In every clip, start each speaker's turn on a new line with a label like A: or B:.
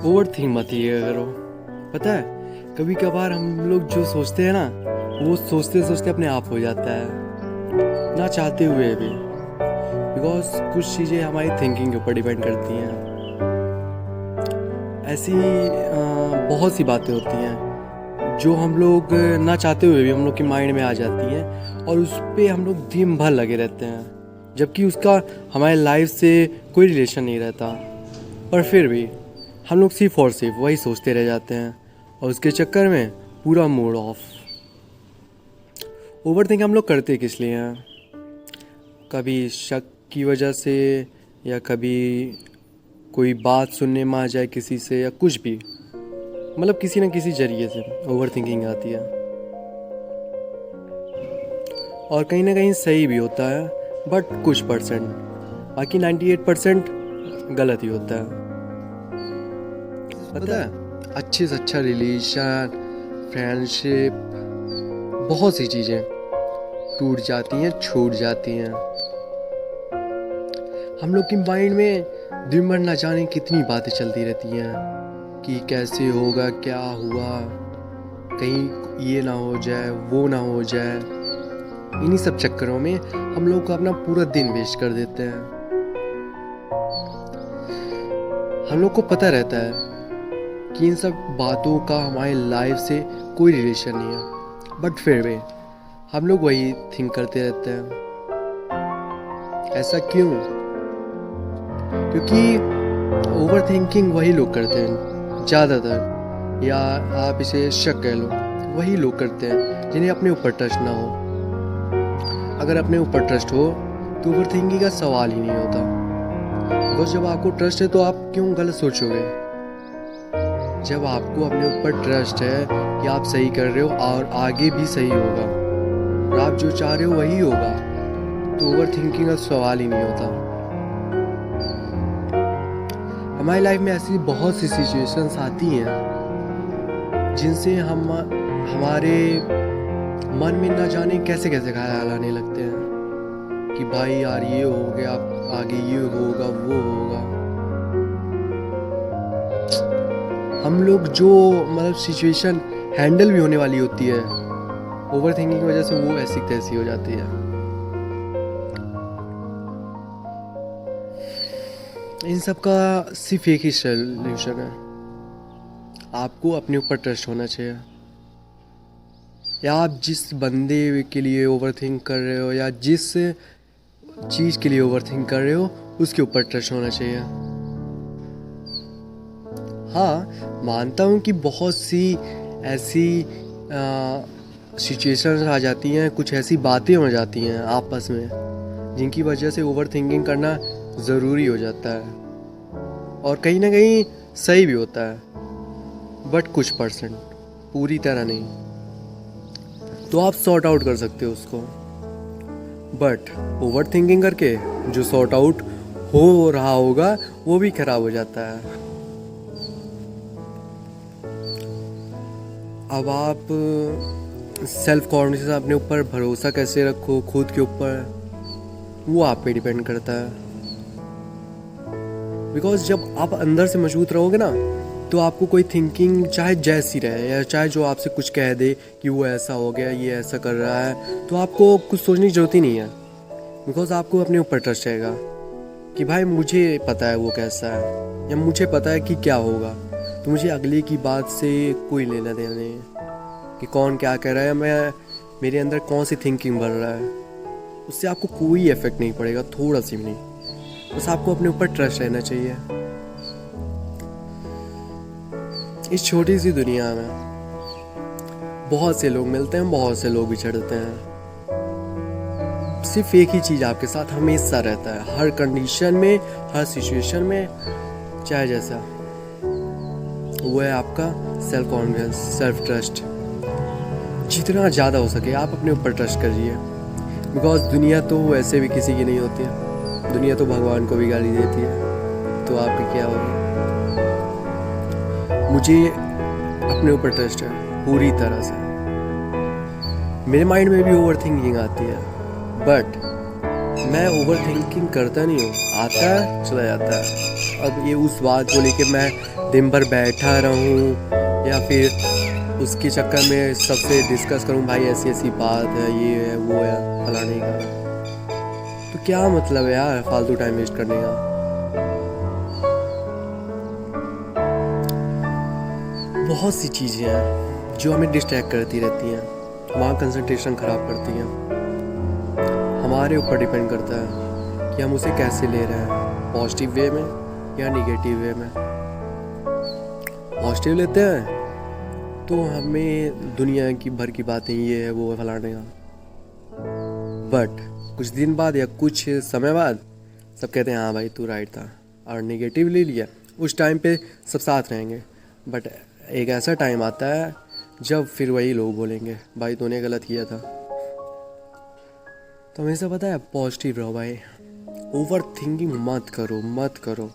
A: Over think मत ही करो। पता है, कभी कभार हम लोग जो सोचते हैं ना, वो सोचते सोचते अपने आप हो जाता है, ना चाहते हुए भी। बिकॉज कुछ चीज़ें हमारी थिंकिंग के ऊपर डिपेंड करती हैं। ऐसी बहुत सी बातें होती हैं जो हम लोग ना चाहते हुए भी हम लोग के माइंड में आ जाती हैं, और उस पर हम लोग दिन भर लगे रहते हैं, जबकि उसका हमारे लाइफ से कोई रिलेशन नहीं रहता। पर फिर भी हम लोग सिर्फ और सिर्फ वही सोचते रह जाते हैं, और उसके चक्कर में पूरा मूड ऑफ। ओवर थिंक हम लोग करते किस लिए हैं? कभी शक की वजह से, या कभी कोई बात सुनने में आ जाए किसी से, या कुछ भी, मतलब किसी न किसी जरिए से ओवर थिंकिंग आती है। और कहीं ना कहीं सही भी होता है, बट कुछ परसेंट, बाकी 98% गलत ही होता है। पता है, अच्छे से अच्छा रिलेशन, फ्रेंडशिप, बहुत सी चीज़ें टूट जाती हैं, छूट जाती हैं। हम लोग की माइंड में दिन भर ना जाने कितनी बातें चलती रहती हैं कि कैसे होगा, क्या हुआ, कहीं ये ना हो जाए, वो ना हो जाए। इन्हीं सब चक्करों में हम लोग को अपना पूरा दिन वेस्ट कर देते हैं। हम लोग को पता रहता है कि इन सब बातों का हमारी लाइफ से कोई रिलेशन नहीं है, बट फिर भी हम लोग वही थिंक करते रहते हैं। ऐसा क्यों? क्योंकि ओवर थिंकिंग वही लोग करते हैं ज़्यादातर, या आप इसे शक कह लो, वही लोग करते हैं जिन्हें अपने ऊपर ट्रस्ट ना हो। अगर अपने ऊपर ट्रस्ट हो तो ओवर थिंकिंग का सवाल ही नहीं होता। बिकॉज जब आपको ट्रस्ट है तो आप क्यों गलत सोचोगे? जब आपको अपने ऊपर ट्रस्ट है कि आप सही कर रहे हो और आगे भी सही होगा, और आप जो चाह रहे हो वही होगा, तो ओवर थिंकिंग का सवाल ही नहीं होता। हमारी लाइफ में ऐसी बहुत सी सिचुएशंस आती हैं जिनसे हम हमारे मन में ना जाने कैसे कैसे ख्याल आने लगते हैं कि भाई यार ये हो गया, आगे ये होगा, वो होगा। हम लोग जो मतलब सिचुएशन हैंडल भी होने वाली होती है, ओवर थिंकिंग की वजह से वो ऐसी तैसी हो जाती है। इन सब का सिर्फ एक ही सॉल्यूशन है, आपको अपने ऊपर ट्रस्ट होना चाहिए। या आप जिस बंदे के लिए ओवर थिंक कर रहे हो, या जिस चीज़ के लिए ओवर थिंक कर रहे हो, उसके ऊपर ट्रस्ट होना चाहिए। हाँ, मानता हूँ कि बहुत सी ऐसी सिचुएशंस आ जाती हैं, कुछ ऐसी बातें हो जाती हैं आपस में, जिनकी वजह से ओवर थिंकिंग करना ज़रूरी हो जाता है, और कहीं ना कहीं सही भी होता है, बट कुछ परसेंट, पूरी तरह नहीं। तो आप सॉर्ट आउट कर सकते हो उसको, बट ओवर थिंकिंग करके जो सॉर्ट आउट हो रहा होगा वो भी खराब हो जाता है। अब आप सेल्फ कॉन्फिडेंस, अपने ऊपर भरोसा कैसे रखो खुद के ऊपर, वो आप पे डिपेंड करता है। बिकॉज जब आप अंदर से मजबूत रहोगे ना, तो आपको कोई थिंकिंग चाहे जैसी रहे, या चाहे जो आपसे कुछ कह दे कि वो ऐसा हो गया, ये ऐसा कर रहा है, तो आपको कुछ सोचने की ज़रूरत ही नहीं है। बिकॉज आपको अपने ऊपर ट्रस्ट रहेगा कि भाई मुझे पता है वो कैसा है, या मुझे पता है कि क्या होगा, तो मुझे अगले की बात से कोई लेना देना नहीं है कि कौन क्या कह रहा है, मैं मेरे अंदर कौन सी थिंकिंग बढ़ रहा है। उससे आपको कोई इफेक्ट नहीं पड़ेगा, थोड़ा सी भी नहीं। बस आपको अपने ऊपर ट्रस्ट रहना चाहिए। इस छोटी सी दुनिया में बहुत से लोग मिलते हैं, बहुत से लोग बिछड़ते हैं। सिर्फ एक ही चीज़ आपके साथ हमेशा रहता है, हर कंडीशन में, हर सिचुएशन में, चाहे जैसा, वो है आपका सेल्फ कॉन्फिडेंस, सेल्फ ट्रस्ट। जितना ज़्यादा हो सके आप अपने ऊपर ट्रस्ट करिए। बिकॉज दुनिया तो वैसे भी किसी की नहीं होती है, दुनिया तो भगवान को भी गाली देती है, तो आपकी क्या होगी? मुझे अपने ऊपर ट्रस्ट है पूरी तरह से। मेरे माइंड में भी ओवर थिंकिंग आती है, बट मैं ओवर थिंकिंग करता नहीं हूँ, आता है चला जाता है। अब ये उस बात को लेके मैं दिन भर बैठा रहूं या फिर उसके चक्कर में सबसे डिस्कस करूं, भाई ऐसी ऐसी बात है, ये है वो है, फलाने का। तो क्या मतलब है यार फालतू टाइम वेस्ट करने का। बहुत सी चीज़ें हैं जो हमें डिस्ट्रैक्ट करती रहती हैं, हमारा कंसंट्रेशन ख़राब करती हैं। हमारे ऊपर डिपेंड करता है कि हम उसे कैसे ले रहे हैं, पॉजिटिव वे में या निगेटिव वे में। पॉजिटिव लेते हैं तो हमें दुनिया की भर की बातें, ये है वो है, फलाने का। बट कुछ दिन बाद या कुछ समय बाद सब कहते हैं हाँ भाई तू राइट था, और निगेटिव ले लिया। उस टाइम पे सब साथ रहेंगे, बट एक ऐसा टाइम आता है जब फिर वही लोग बोलेंगे भाई तूने गलत किया था। तो हमेशा पता है पॉजिटिव रहो भाई, ओवर थिंकिंग मत करो।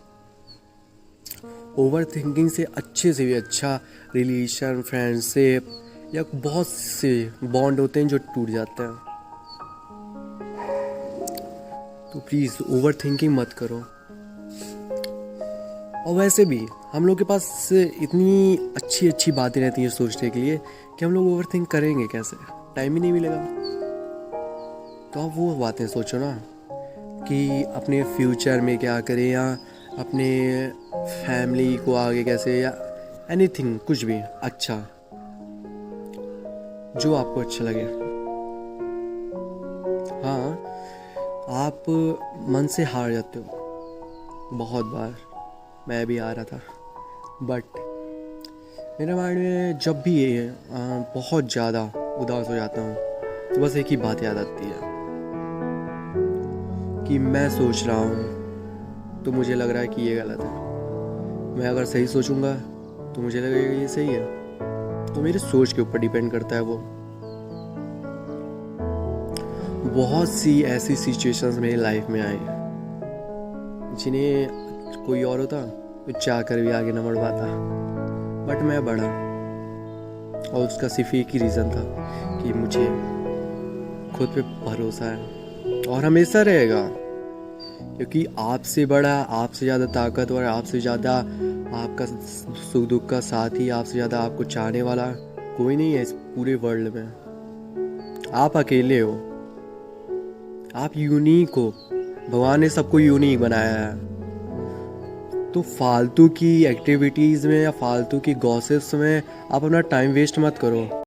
A: ओवर थिंकिंग से अच्छे से भी अच्छा रिलेशन, फ्रेंडशिप या बहुत से बॉन्ड होते हैं जो टूट जाते हैं। तो प्लीज़ ओवर थिंकिंग मत करो। और वैसे भी हम लोग के पास इतनी अच्छी अच्छी बातें रहती हैं सोचने के लिए कि हम लोग ओवर थिंक करेंगे कैसे, टाइम ही नहीं मिलेगा। तो आप वो बातें सोचो ना कि अपने फ्यूचर में क्या करें, या अपने फैमिली को आगे कैसे, या एनीथिंग, कुछ भी अच्छा जो आपको अच्छा लगे। हाँ, आप मन से हार जाते हो बहुत बार, मैं भी आ रहा था। बट मेरे माइंड में जब भी ये बहुत ज़्यादा उदास हो जाता हूँ तो बस एक ही बात याद आती है कि मैं सोच रहा हूँ तो मुझे लग रहा है कि ये गलत है। मैं अगर सही सोचूंगा तो मुझे लगेगा ये सही है। तो मेरे सोच के ऊपर डिपेंड करता है वो। बहुत सी ऐसी सिचुएशंस मेरी लाइफ में आई जिन्हें कोई और होता तो चाह कर भी आगे न बढ़ पाता, बट मैं बढ़ा। और उसका सिर्फ एक ही रीज़न था कि मुझे खुद पे भरोसा है, और हमेशा रहेगा। क्योंकि आपसे बड़ा, आपसे ज़्यादा ताकतवर, आपसे ज़्यादा आपका सुख दुख का साथी, आपसे ज़्यादा आपको चाहने वाला कोई नहीं है इस पूरे वर्ल्ड में। आप अकेले हो, आप यूनिक हो। भगवान ने सबको यूनिक बनाया है। तो फालतू की एक्टिविटीज़ में या फालतू की गॉसिप्स में आप अपना टाइम वेस्ट मत करो।